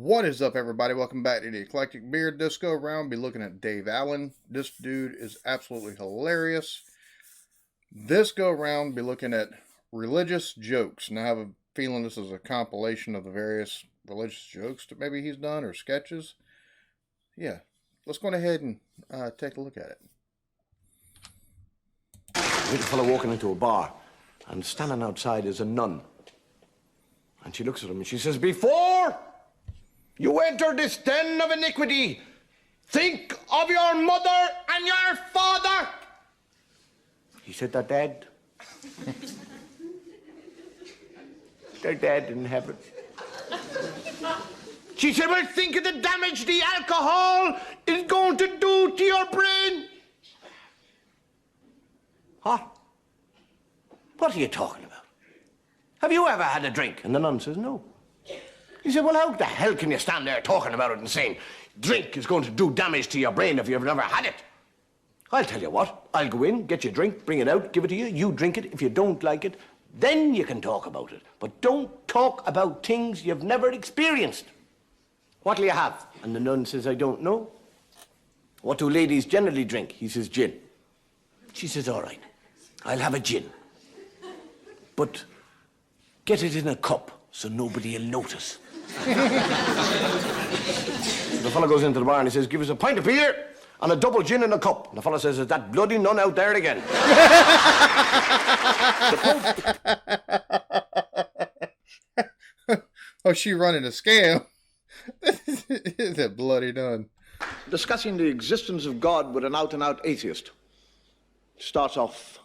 What is up, everybody? Welcome back to the Eclectic Beard. This go around, be looking at Dave Allen. This dude is absolutely hilarious. This go around, be looking at religious jokes. And I have a feeling this is a compilation of the various religious jokes that maybe he's done or sketches. Yeah, let's go ahead and take a look at it. I meet a fellow walking into a bar, and standing outside is a nun. And she looks at him and she says, "Before you enter this den of iniquity, think of your mother and your father." He said, "They're dead." "They're dead in heaven." She said, "Well, think of the damage the alcohol is going to do to your brain." "Huh? What are you talking about? Have you ever had a drink?" And the nun says, "No." He said, "Well, how the hell can you stand there talking about it and saying drink is going to do damage to your brain if you've never had it? I'll tell you what, I'll go in, get your drink, bring it out, give it to you, you drink it. If you don't like it, then you can talk about it. But don't talk about things you've never experienced. What'll you have?" And the nun says, "I don't know." "What do ladies generally drink?" He says, "Gin." She says, "All right, I'll have a gin. But get it in a cup so nobody will notice." The fellow goes into the bar and he says, "Give us a pint of beer and a double gin in a cup." And the fellow says, "Is that bloody nun out there again?" Oh, she running a scam. It's a bloody nun. Discussing the existence of God with an out-and-out atheist. Starts off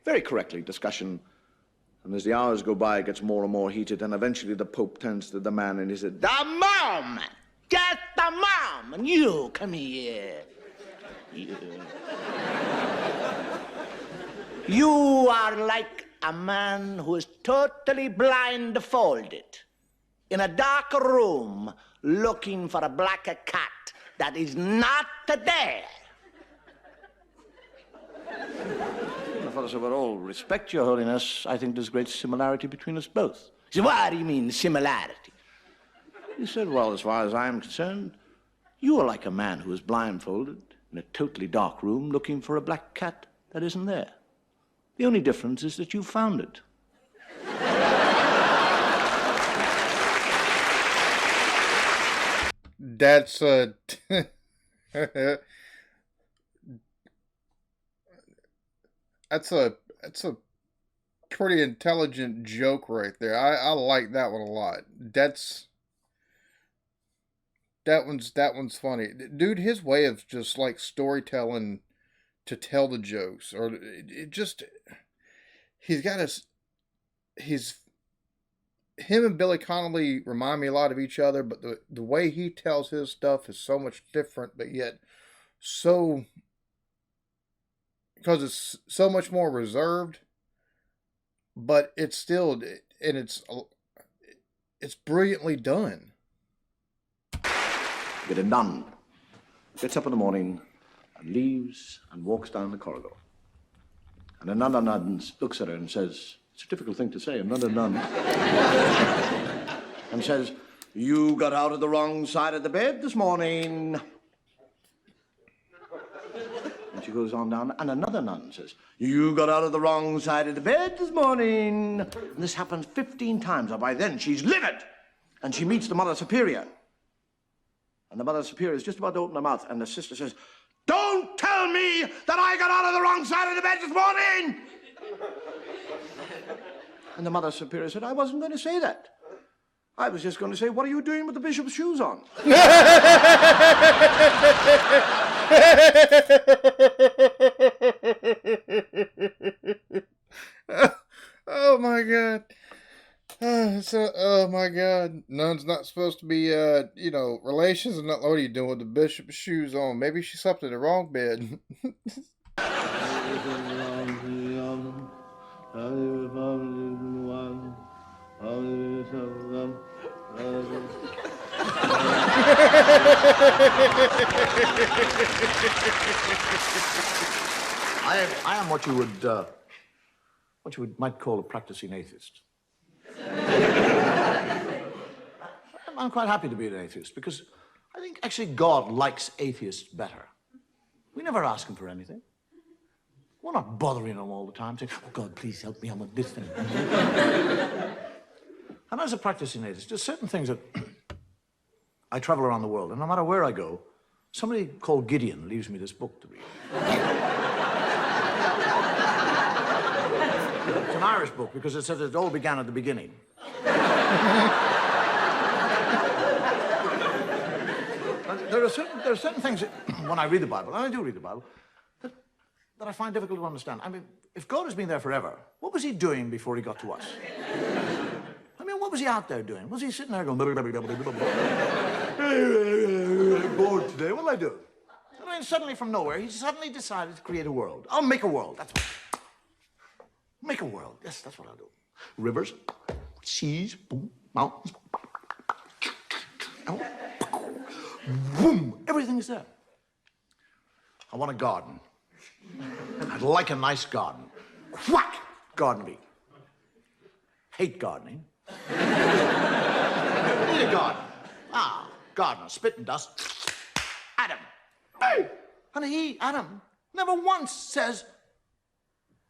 very correctly, discussion. And as the hours go by, it gets more and more heated, and eventually the Pope turns to the man and he said, "The mom! Get the mom! And you, come here. You are like a man who is totally blindfolded in a dark room looking for a black cat that is not there." The fellow said, "With all respect, Your Holiness, I think there's great similarity between us both." He said, "What do you mean, similarity?" He said, "Well, as far as I'm concerned, you are like a man who is blindfolded in a totally dark room looking for a black cat that isn't there. The only difference is that you found it." That's that's a pretty intelligent joke right there. I like that one a lot. That one's funny. Dude, his way of just like storytelling to tell the jokes, or it just, he's got him and Billy Connolly remind me a lot of each other, but the way he tells his stuff is so much different, but yet so, because it's so much more reserved, but it's still, and it's brilliantly done. Get a nun. Gets up in the morning and leaves and walks down the corridor. And another nun looks at her and says, it's a difficult thing to say, another nun, and says, "You got out of the wrong side of the bed this morning." And she goes on down, and another nun says, "You got out of the wrong side of the bed this morning." And this happens 15 times, and by then she's livid. And she meets the Mother Superior. And the Mother Superior is just about to open her mouth, and the sister says, "Don't tell me that I got out of the wrong side of the bed this morning!" And the Mother Superior said, "I wasn't going to say that. I was just going to say, what are you doing with the bishop's shoes on?" Oh my God. Oh my God. Nun's not supposed to be, relations and not. What are you doing with the bishop's shoes on? Maybe she slept in the wrong bed. I am what you might call a practicing atheist. I'm quite happy to be an atheist because I think actually God likes atheists better. We never ask him for anything. We're not bothering him all the time saying, oh, God, please help me, I want this thing. And as a practicing atheist, there's certain things that I travel around the world, and no matter where I go, somebody called Gideon leaves me this book to read. It's an Irish book because it says it all began at the beginning. There are certain things that, when I read the Bible, and I do read the Bible, that I find difficult to understand. I mean, if God has been there forever, what was he doing before he got to us? I mean, what was he out there doing? Was he sitting there going, bored today, what'll I do? I mean, suddenly from nowhere, he suddenly decided to create a world. I'll make a world, that's what. Make a world, yes, that's what I'll do. Rivers, seas, boom, mountains, boom, everything's there. I want a garden. I'd like a nice garden. Whack! Garden bee. Hate gardening. Need a garden. Ah, gardener, spit and dust. Adam. Hey! And he, Adam, never once says,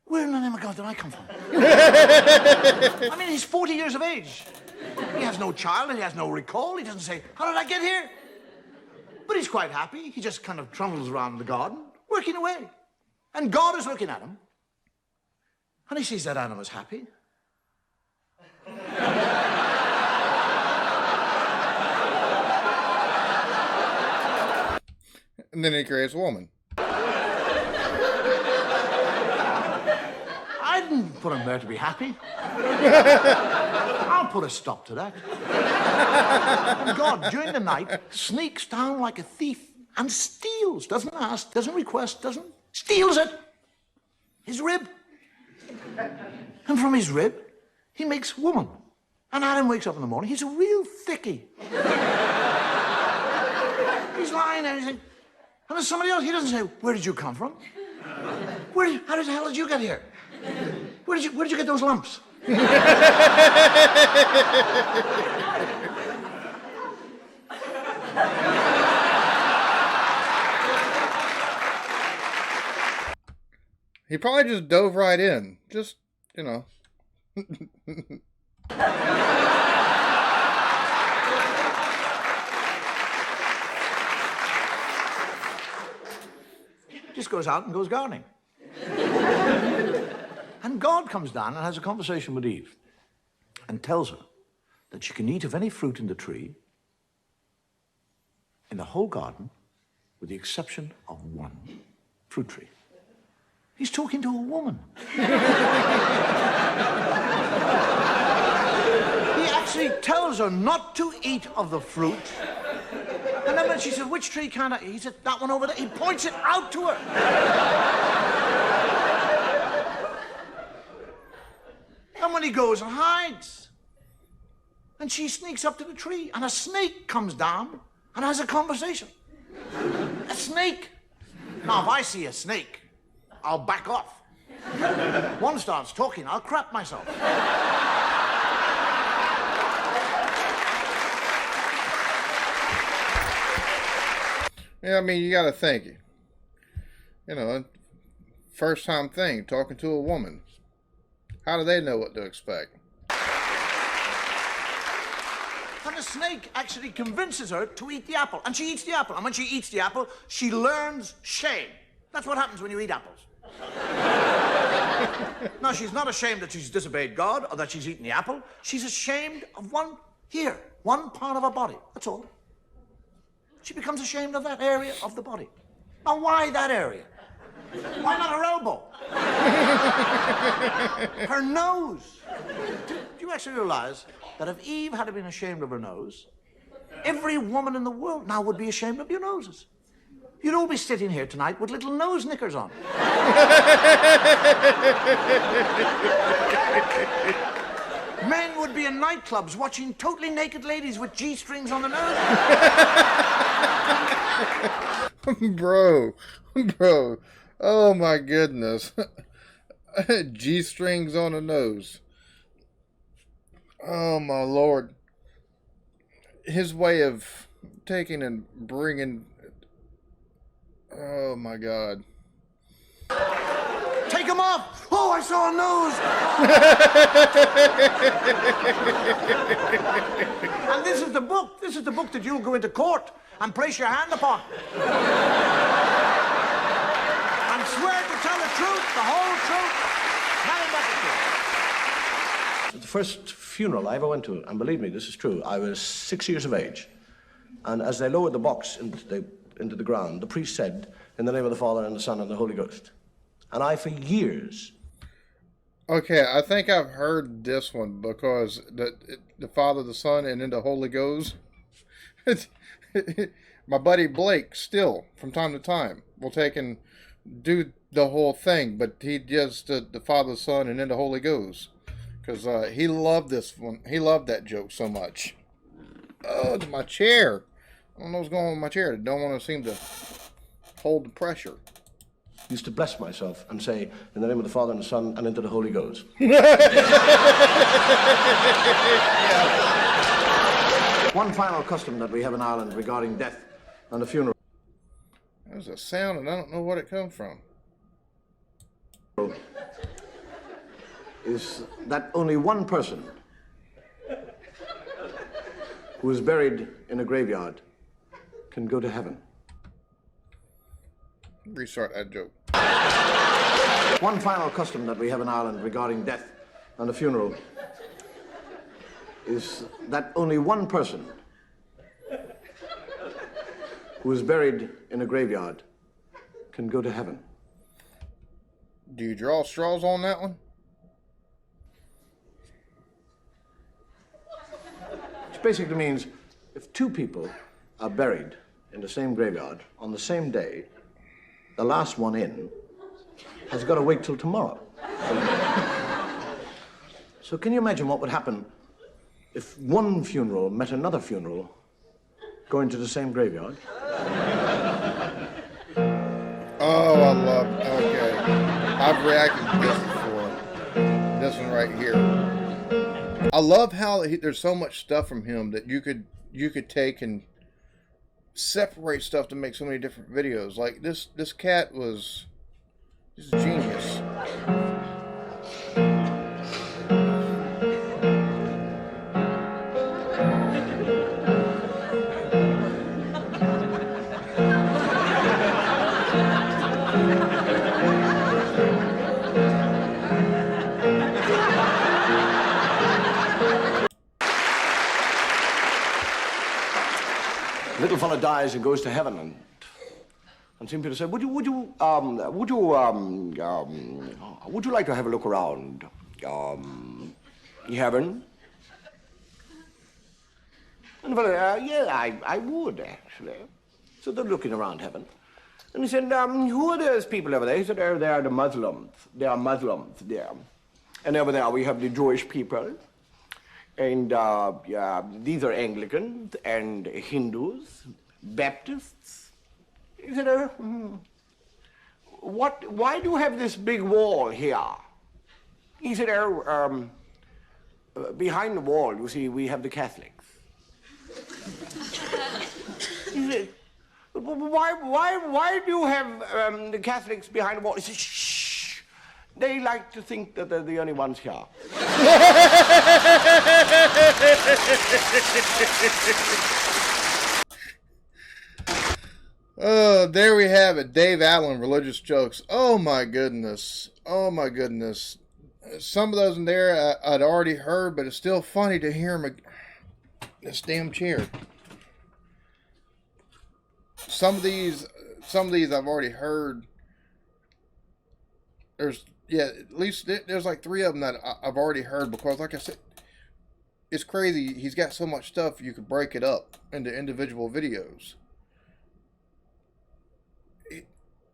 where in the name of God did I come from? I mean, he's 40 years of age. He has no child, and he has no recall. He doesn't say, how did I get here? But he's quite happy. He just kind of trundles around the garden, working away. And God is looking at him. And he sees that Adam is happy. And then he creates a woman. I didn't put him there to be happy. I'll put a stop to that. And God, during the night, sneaks down like a thief and steals. Doesn't ask, doesn't request, doesn't. Steals it. His rib. And from his rib, he makes woman. And Adam wakes up in the morning, he's a real thickie. He's lying there, and he's like, and there's somebody else, he doesn't say, where did you come from? How the hell did you get here? Where did you get those lumps? He probably just dove right in. Just, you know. Just goes out and goes gardening. And God comes down and has a conversation with Eve and tells her that she can eat of any fruit in the tree in the whole garden with the exception of one fruit tree. He's talking to a woman. He actually tells her not to eat of the fruit. And then when she said, which tree can't I eat? He said, that one over there. He points it out to her. And when he goes and hides, and she sneaks up to the tree, and a snake comes down and has a conversation. A snake. Now, if I see a snake, I'll back off. One starts talking, I'll crap myself. Yeah, I mean, you got to think. You know, first time thing, talking to a woman. How do they know what to expect? And the snake actually convinces her to eat the apple. And she eats the apple. And when she eats the apple, she learns shame. That's what happens when you eat apples. Now, she's not ashamed that she's disobeyed God or that she's eaten the apple. She's ashamed of one part of her body. That's all. She becomes ashamed of that area of the body. Now, why that area? Why not her elbow? Her nose. Do you actually realize that if Eve had been ashamed of her nose, every woman in the world now would be ashamed of your noses? You'd all be sitting here tonight with little nose knickers on. Men would be in nightclubs watching totally naked ladies with G-strings on the nose. Bro. Oh my goodness. G-strings on the nose. Oh my Lord. his way of taking and bringing. Oh my God. Take him off! Oh, I saw a nose! And this is the book. This is the book that you'll go into court and place your hand upon. And swear to tell the truth, the whole truth, nothing but the truth. The first funeral I ever went to, and believe me, this is true, I was 6 years of age. And as they lowered the box into the ground, the priest said, "In the name of the Father, and the Son, and the Holy Ghost." And I, for years... Okay, I think I've heard this one because the Father, the Son, and then the Holy Ghost. My buddy Blake still, from time to time, will take and do the whole thing, but he does the Father, the Son, and then the Holy Ghost. Because he loved this one. He loved that joke so much. Oh, it's my chair. I don't know what's going on with my chair. I don't want to seem to hold the pressure. Used to bless myself and say, "In the name of the Father and the Son, and into the Holy Ghost." One final custom that we have in Ireland regarding death and the funeral There's a sound, and I don't know what it comes from. is that only one person who is buried in a graveyard can go to heaven. Restart that joke. One final custom that we have in Ireland regarding death and the funeral is that only one person who is buried in a graveyard can go to heaven. Do you draw straws on that one? Which basically means if two people are buried in the same graveyard on the same day, the last one in has got to wait till tomorrow. So can you imagine what would happen if one funeral met another funeral going to the same graveyard? Oh, I love. Okay, I've reacted to this before. This one right here. I love how there's so much stuff from him that you could take and separate stuff to make so many different videos. Like this cat was just genius. Little fella dies and goes to heaven, and some people say, would you like to have a look around heaven? And the fellow, yeah, I would actually. So they're looking around heaven, and he said, who are those people over there? He said, oh, they are the Muslims. They are Muslims there, and over there we have the Jewish people. And these are Anglicans and Hindus, Baptists. He said, why do you have this big wall here? He said, behind the wall, you see, we have the Catholics. He said, why do you have the Catholics behind the wall? He said, shh. They like to think that they're the only ones here. Oh, there we have it. Dave Allen, religious jokes. Oh my goodness. Oh my goodness. Some of those in there I'd already heard, but it's still funny to hear him. This damn chair. Some of these I've already heard. At least there's like 3 of them that I've already heard because, like I said, it's crazy. He's got so much stuff you could break it up into individual videos.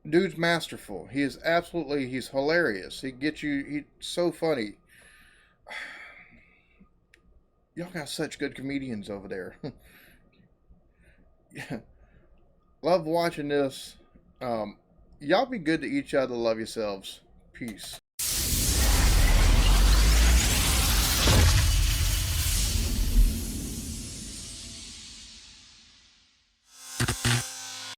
Dude's masterful. He's hilarious. He gets you. He's so funny. Y'all got such good comedians over there. Yeah. Love watching this. Y'all be good to each other. Love yourselves. Peace.